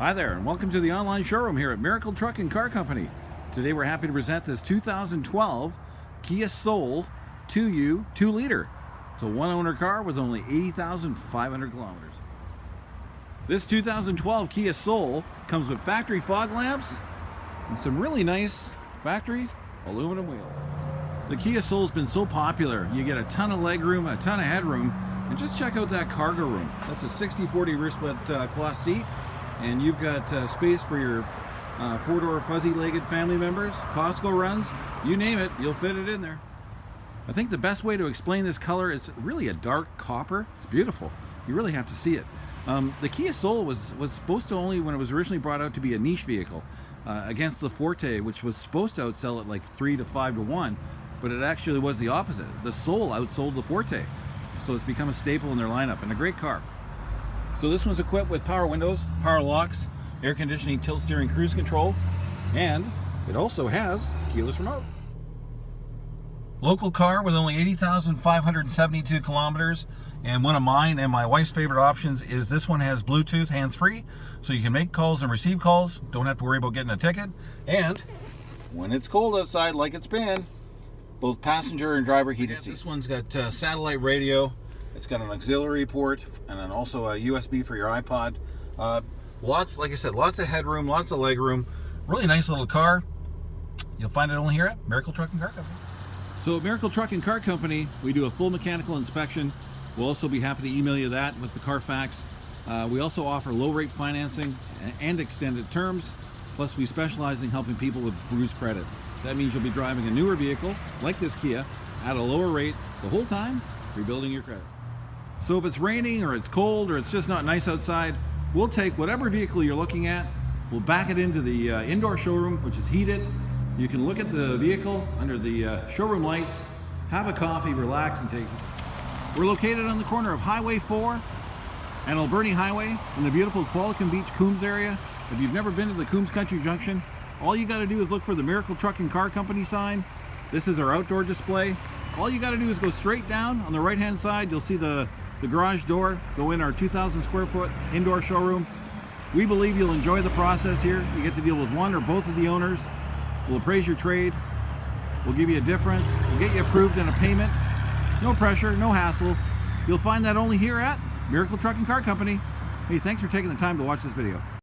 Hi there, and welcome to the online showroom here at Miracle Truck and Car Company. Today we're happy to present this 2012 Kia Soul 2U 2-liter. It's a one-owner car with only 80,500 kilometers. This 2012 Kia Soul comes with factory fog lamps and some really nice factory aluminum wheels. The Kia Soul's been so popular, you get a ton of leg room, a ton of headroom, and just check out that cargo room. That's a 60/40 rear split cloth seat. And you've got space for your four-door fuzzy-legged family members, Costco runs, you name it, you'll fit it in there. I think the best way to explain this color is really a dark copper. It's beautiful. You really have to see it. The Kia Soul was supposed to only, when it was originally brought out, to be a niche vehicle against the Forte, which was supposed to outsell it like 3 to 5 to 1, but it actually was the opposite. The Soul outsold the Forte. So it's become a staple in their lineup and a great car. So this one's equipped with power windows, power locks, air conditioning, tilt steering, cruise control, and it also has keyless remote. Local car with only 80,572 kilometers, and one of mine and my wife's favorite options is this one has Bluetooth hands-free, so you can make calls and receive calls, don't have to worry about getting a ticket, and when it's cold outside like it's been, both passenger and driver heated seats. This one's got satellite radio. It's got an auxiliary port and then also a USB for your iPod. Lots, like I said, lots of headroom, lots of leg room. Really nice little car. You'll find it only here at Miracle Truck and Car Company. So at Miracle Truck and Car Company, we do a full mechanical inspection. We'll also be happy to email you that with the Carfax. We also offer low rate financing and extended terms. Plus we specialize in helping people with BRUISED credit. That means you'll be driving a newer vehicle like this Kia at a lower rate the whole time, rebuilding your credit. So if it's raining or it's cold or it's just not nice outside, we'll take whatever vehicle you're looking at, we'll back it into the indoor showroom, which is heated. You can look at the vehicle under the showroom lights, have a coffee, relax, and take it. We're located on the corner of Highway 4 and Alberni Highway in the beautiful Qualicum Beach, Coombs area. If you've never been to the Coombs Country Junction, all you got to do is look for the Miracle Truck and Car Company sign. This is our outdoor display. All you got to do is go straight down. On the right hand side, you'll see the garage door, go in our 2,000 square foot indoor showroom. We believe you'll enjoy the process here. You get to deal with one or both of the owners. We'll appraise your trade. We'll give you a difference. We'll get you approved in a payment. No pressure, no hassle. You'll find that only here at Miracle Truck and Car Company. Hey, thanks for taking the time to watch this video.